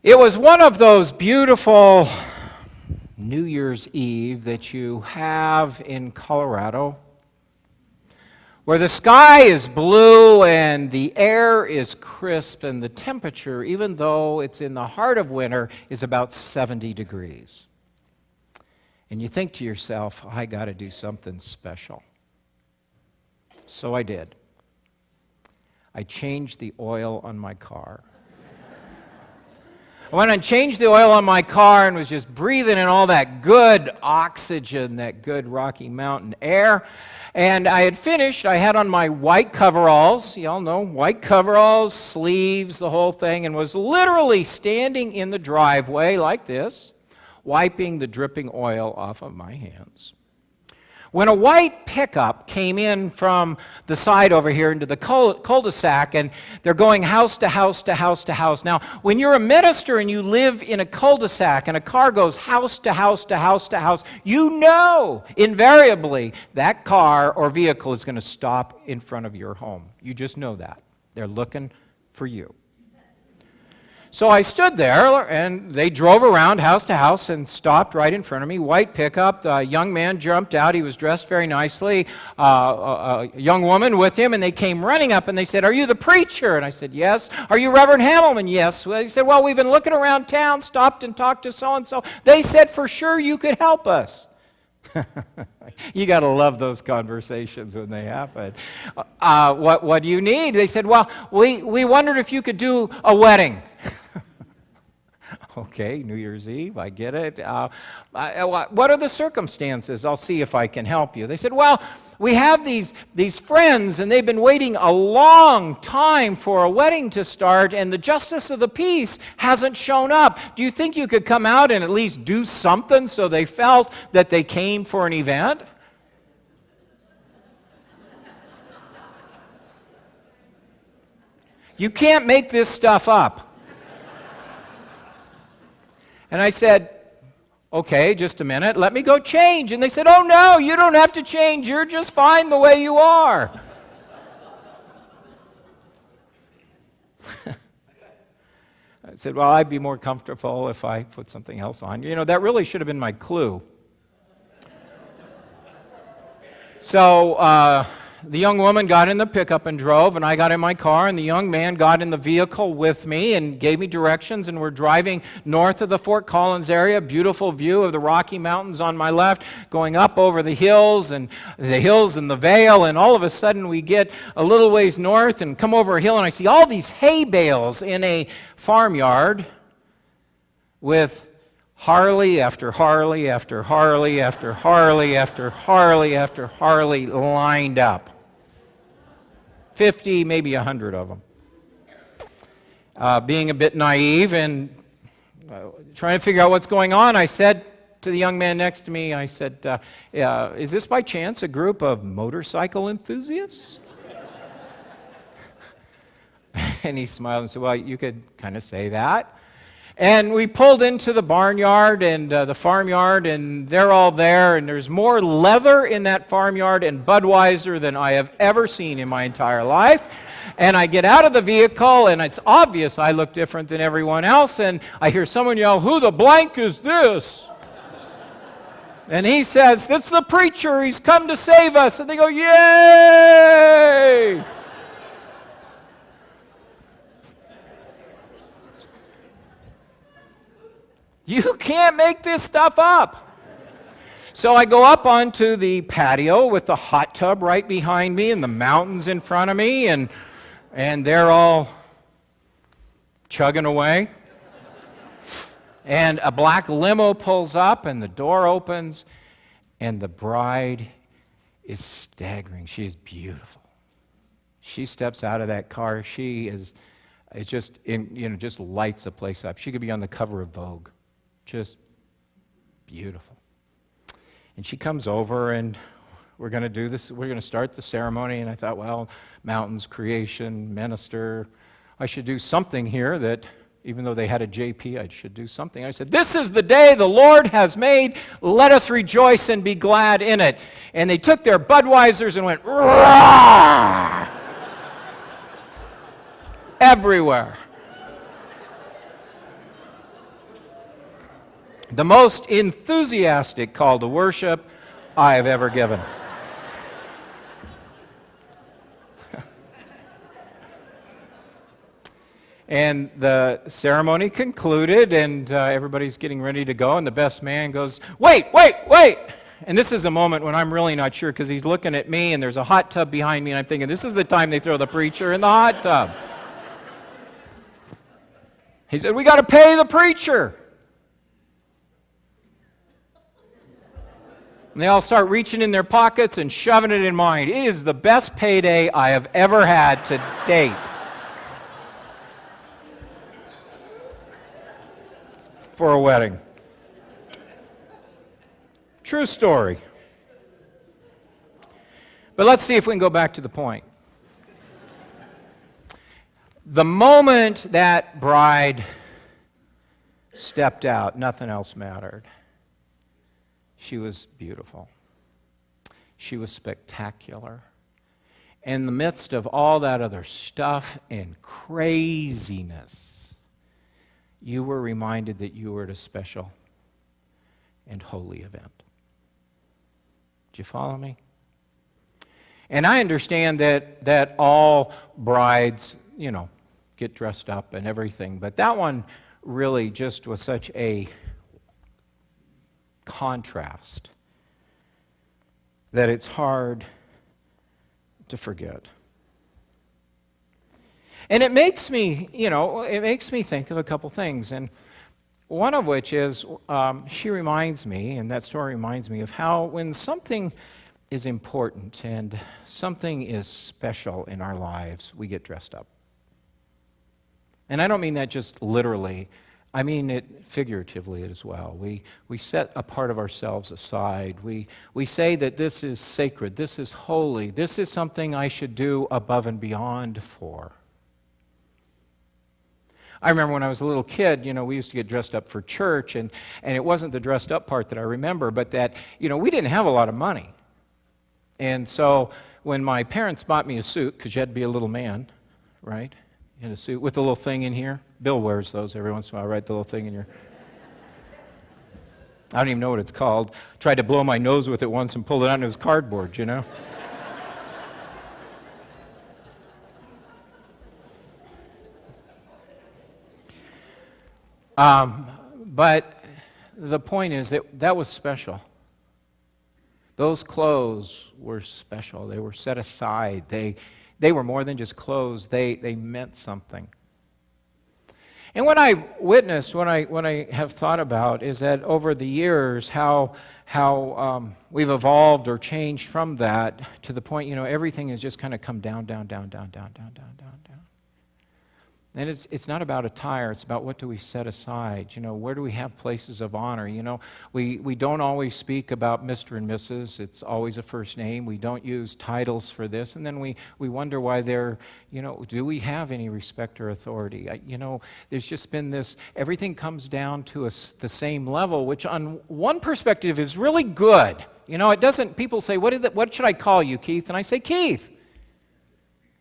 It was one of those beautiful New Year's Eve that you have in Colorado, where the sky is blue and the air is crisp and the temperature, even though it's in the heart of winter, is about 70 degrees. And you think to yourself, I got to do something special. So I did. I changed the oil on my car. I went and changed the oil on my car and was just breathing in all that good oxygen, that good Rocky Mountain air. And I had finished. I had on my white coveralls. You all know, white coveralls, sleeves, the whole thing, and was literally standing in the driveway like this, wiping the dripping oil off of my hands, when a white pickup came in from the side over here into the cul-de-sac, and they're going house to house to house to house. Now, when you're a minister and you live in a cul-de-sac and a car goes house to house to house to house, you know invariably that car or vehicle is going to stop in front of your home. You just know that. They're looking for you. So I stood there, and they drove around house to house and stopped right in front of me. White pickup. The young man jumped out. He was dressed very nicely. A young woman with him, and they came running up, and they said, "Are you the preacher?" And I said, "Yes." "Are you Reverend Haemmelmann?" "Yes." Well, they said, "Well, we've been looking around town, stopped and talked to so-and-so. They said for sure you could help us." You got to love those conversations when they happen. What do you need? They said, "Well, we wondered if you could do a wedding." Okay, New Year's Eve, I get it. What are the circumstances? I'll see if I can help you. They said, "Well, we have these friends, and they've been waiting a long time for a wedding to start, and the justice of the peace hasn't shown up. Do you think you could come out and at least do something so they felt that they came for an event?" You can't make this stuff up. And I said, "Okay, just a minute, let me go change." And they said, "Oh no, you don't have to change, you're just fine the way you are." I said, "Well, I'd be more comfortable if I put something else on." You know, that really should have been my clue. So the young woman got in the pickup and drove, and I got in my car, and the young man got in the vehicle with me and gave me directions, and we're driving north of the Fort Collins area, beautiful view of the Rocky Mountains on my left, going up over the hills and the vale, and all of a sudden we get a little ways north and come over a hill, and I see all these hay bales in a farmyard with Harley after Harley after Harley after Harley after Harley after Harley lined up. 50, maybe 100 of them. Being a bit naive and trying to figure out what's going on, I said to the young man next to me, I said, "Is this by chance a group of motorcycle enthusiasts?" And he smiled and said, "Well, you could kind of say that." And we pulled into the barnyard and the farmyard, and they're all there, and there's more leather in that farmyard and Budweiser than I have ever seen in my entire life. And I get out of the vehicle, and it's obvious I look different than everyone else, and I hear someone yell, "Who the blank is this?" And he says, "It's the preacher, he's come to save us." And they go, "Yay!" You can't make this stuff up. So I go up onto the patio with the hot tub right behind me and the mountains in front of me, and they're all chugging away. And a black limo pulls up, and the door opens, and the bride is staggering. She is beautiful. She steps out of that car. She is, it's just, just lights the place up. She could be on the cover of Vogue. Just beautiful. And she comes over, and we're going to do this. We're going to start the ceremony. And I thought, well, mountains, creation, minister. I should do something here that, even though they had a JP, I should do something. I said, "This is the day the Lord has made. Let us rejoice and be glad in it." And they took their Budweisers and went, "Rah!" everywhere. The most enthusiastic call to worship I have ever given. And the ceremony concluded, and everybody's getting ready to go, and the best man goes, wait! And this is a moment when I'm really not sure, because he's looking at me, and there's a hot tub behind me, and I'm thinking, this is the time they throw the preacher in the hot tub. He said, we got to pay the preacher. And they all start reaching in their pockets and shoving it in mine. It is the best payday I have ever had to date. For a wedding. True story. But let's see if we can go back to the point. The moment that bride stepped out, nothing else mattered. She was beautiful. She was spectacular. In the midst of all that other stuff and craziness, you were reminded that you were at a special and holy event. Do you follow me? And I understand that all brides, get dressed up and everything, but that one really just was such a contrast that it's hard to forget. And it makes me, think of a couple things. And one of which is, she reminds me, and that story reminds me of how when something is important and something is special in our lives, we get dressed up. And I don't mean that just literally. I mean it figuratively as well. We set a part of ourselves aside. We say that this is sacred, this is holy, this is something I should do above and beyond for. I remember when I was a little kid, we used to get dressed up for church, and it wasn't the dressed up part that I remember, but that, we didn't have a lot of money. And so when my parents bought me a suit, because you had to be a little man, right, in a suit with the little thing in here. Bill wears those every once in a while, right, the little thing in your... I don't even know what it's called. Tried to blow my nose with it once and pulled it out, and it was cardboard, But the point is that was special. Those clothes were special. They were set aside. They were more than just clothes. They meant something. And what I've witnessed, what I have thought about, is that over the years, how we've evolved or changed from that to the point, everything has just kind of come down. And it's not about attire, it's about what do we set aside. Where do we have places of honor? We don't always speak about Mr. and Mrs., it's always a first name. We don't use titles for this, and then we wonder why they're, do we have any respect or authority? There's just been this, everything comes down to the same level, which on one perspective is really good. It doesn't, people say, what should I call you, Keith? And I say, Keith.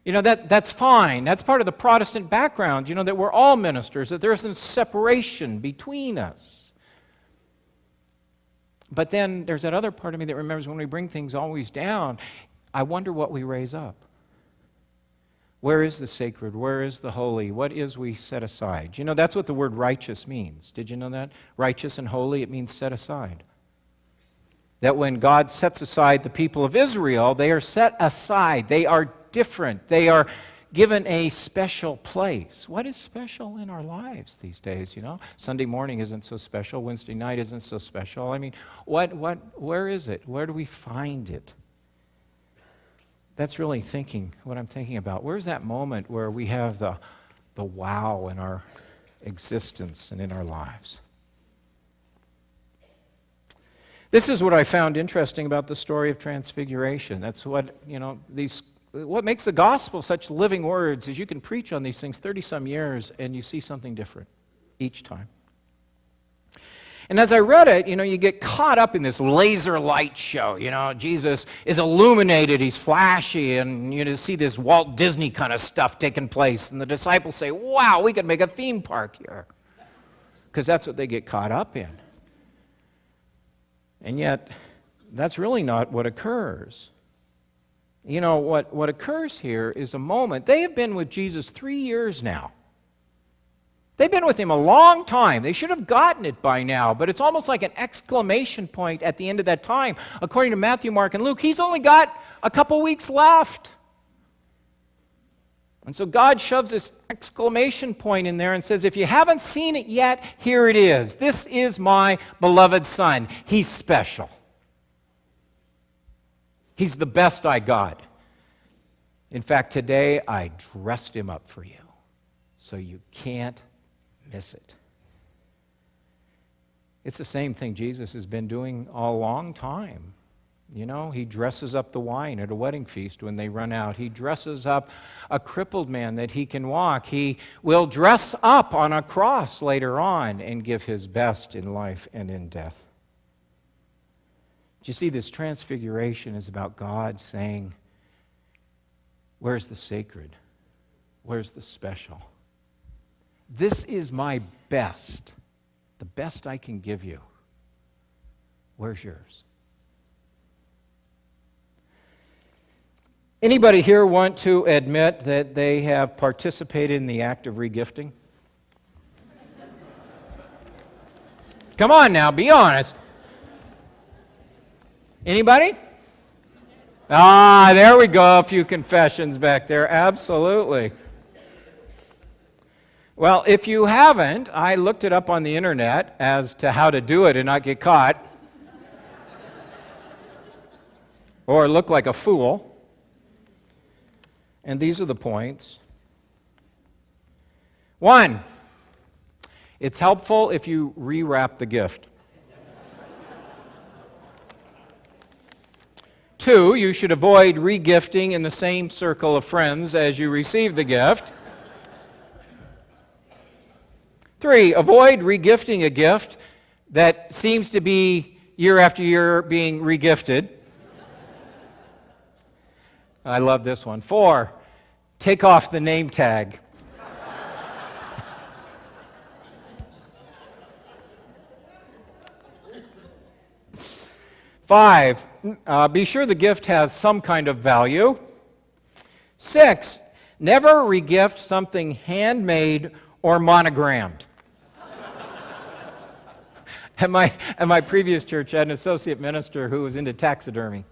That's fine. That's part of the Protestant background, that we're all ministers, that there isn't separation between us. But then there's that other part of me that remembers when we bring things always down, I wonder what we raise up. Where is the sacred? Where is the holy? What is we set aside? That's what the word righteous means. Did you know that? Righteous and holy, it means set aside. That when God sets aside the people of Israel, they are set aside. They are different. They are given a special place. What is special in our lives these days, Sunday morning isn't so special. Wednesday night isn't so special. I mean, where is it? Where do we find it? That's really what I'm thinking about. Where's that moment where we have the wow in our existence and in our lives? This is what I found interesting about the story of Transfiguration. That's what, what makes the gospel such living words is you can preach on these things 30-some years and you see something different each time. And as I read it, you get caught up in this laser light show. Jesus is illuminated, he's flashy, and you see this Walt Disney kind of stuff taking place. And the disciples say, wow, we could make a theme park here. Because that's what they get caught up in. And yet, that's really not what occurs. You know, what occurs here is a moment. They have been with Jesus 3 years now. They've been with him a long time. They should have gotten it by now, but it's almost like an exclamation point at the end of that time. According to Matthew, Mark, and Luke, he's only got a couple weeks left. And so God shoves this exclamation point in there and says, if you haven't seen it yet, here it is. This is my beloved Son. He's special. He's the best I got. In fact, today I dressed him up for you, so you can't miss it. It's the same thing Jesus has been doing a long time. You know, he dresses up the wine at a wedding feast when they run out. He dresses up a crippled man that he can walk. He will dress up on a cross later on and give his best in life and in death. Do you see, this transfiguration is about God saying, where's the sacred? Where's the special? This is my best, the best I can give you. Where's yours? Anybody here want to admit that they have participated in the act of regifting? Come on now, be honest. Anybody? Ah, there we go, a few confessions back there, absolutely. Well, if you haven't, I looked it up on the internet as to how to do it and not get caught. Or look like a fool. And these are the points. 1, it's helpful if you rewrap the gift. 2, you should avoid regifting in the same circle of friends as you receive the gift. 3, avoid regifting a gift that seems to be year after year being regifted. I love this one. 4, take off the name tag. 5, be sure the gift has some kind of value. 6, never regift something handmade or monogrammed. At my previous church, I had an associate minister who was into taxidermy.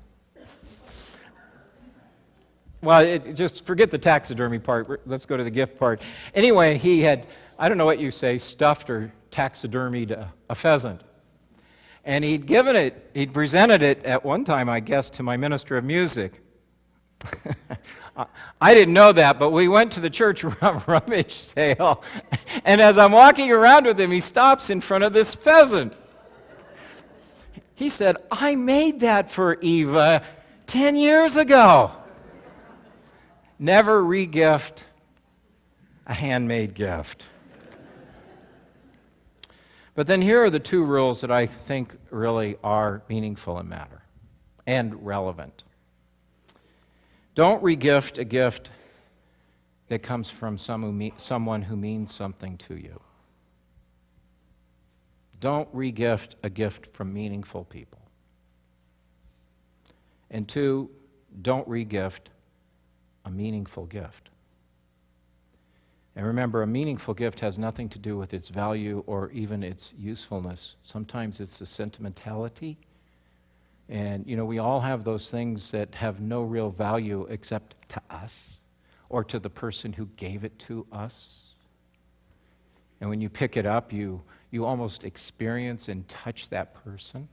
Well, just forget the taxidermy part. Let's go to the gift part. Anyway, he had, I don't know what you say, stuffed or taxidermied a pheasant. And he'd presented it at one time, I guess, to my minister of music. I didn't know that, but we went to the church rummage sale, and as I'm walking around with him, he stops in front of this pheasant. He said, I made that for Eva 10 years ago. Never regift a handmade gift. But then here are the 2 rules that I think really are meaningful and matter and relevant. Don't regift a gift that comes from someone who means something to you. Don't regift a gift from meaningful people. And 2, don't regift a meaningful gift. And remember, a meaningful gift has nothing to do with its value or even its usefulness. Sometimes it's the sentimentality. And, you know, we all have those things that have no real value except to us or to the person who gave it to us. And when you pick it up, you almost experience and touch that person.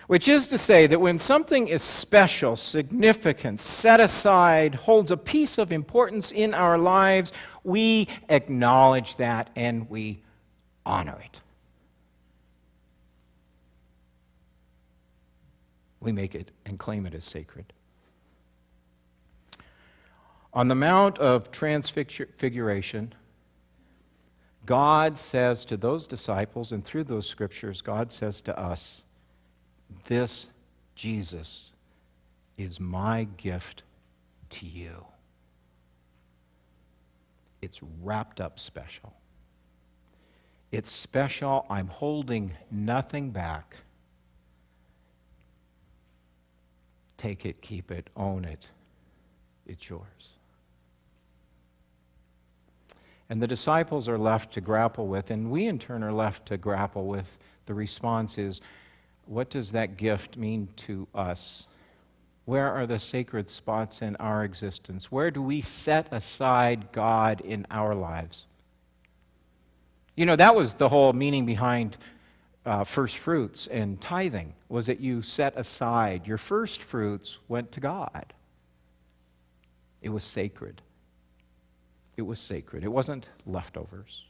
Which is to say that when something is special, significant, set aside, holds a piece of importance in our lives, we acknowledge that and we honor it. We make it and claim it as sacred. On the Mount of Transfiguration, God says to those disciples, and through those scriptures, God says to us, this Jesus is my gift to you. It's wrapped up special. It's special. I'm holding nothing back. Take it, keep it, own it. It's yours. And the disciples are left to grapple with, and we in turn are left to grapple with, the response is, what does that gift mean to us? Where are the sacred spots in our existence? Where do we set aside God in our lives? You know, that was the whole meaning behind first fruits and tithing, was that you set aside. Your first fruits went to God. It was sacred. It was sacred. It wasn't leftovers.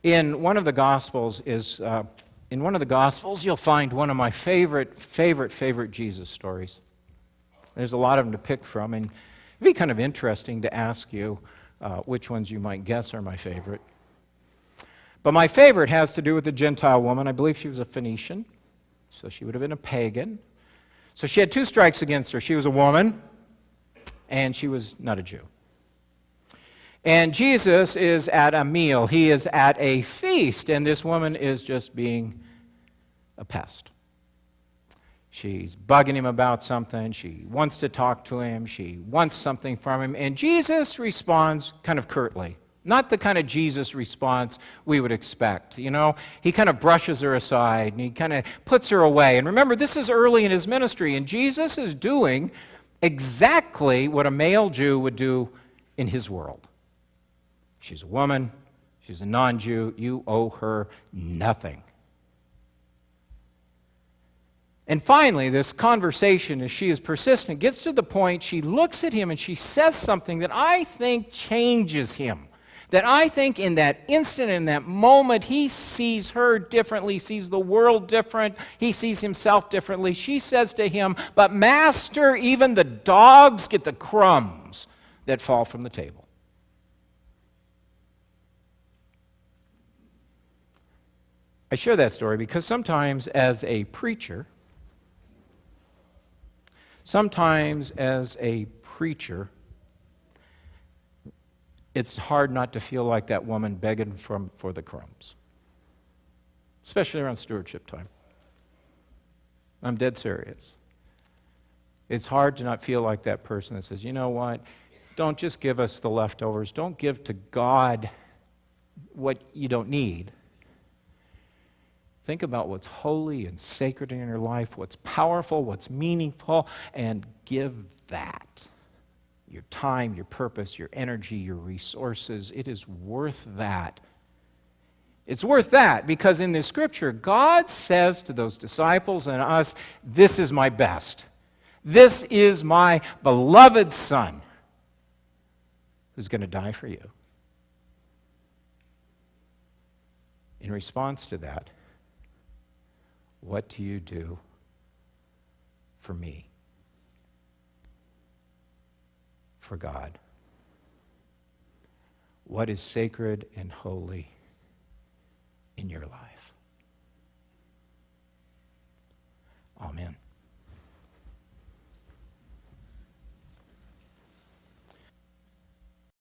In one of the Gospels you'll find one of my favorite Jesus stories. There's a lot of them to pick from, and it'd be kind of interesting to ask you which ones you might guess are my favorite. But my favorite has to do with a Gentile woman. I believe she was a Phoenician, so she would have been a pagan. So she had two strikes against her. She was a woman, and she was not a Jew. And Jesus is at a meal. He is at a feast, and this woman is just being a pest. She's bugging him about something. She wants to talk to him. She wants something from him. And Jesus responds kind of curtly. Not the kind of Jesus response we would expect. You know, he kind of brushes her aside, and he kind of puts her away. And remember, this is early in his ministry, and Jesus is doing exactly what a male Jew would do in his world. She's a woman. She's a non-Jew. You owe her nothing. And finally, this conversation, as she is persistent, gets to the point she looks at him and she says something that I think changes him. That I think in that instant, in that moment, he sees her differently, sees the world different, he sees himself differently. She says to him, "But Master, even the dogs get the crumbs that fall from the table." I share that story because sometimes as a preacher, it's hard not to feel like that woman begging for the crumbs, especially around stewardship time. I'm dead serious. It's hard to not feel like that person that says, you know what, don't just give us the leftovers. Don't give to God what you don't need. Think about what's holy and sacred in your life, what's powerful, what's meaningful, and give that. Your time, your purpose, your energy, your resources, it is worth that. It's worth that because in this scripture, God says to those disciples and us, this is my best. This is my beloved Son who's going to die for you. In response to that, what do you do for me? For God? What is sacred and holy in your life? Amen.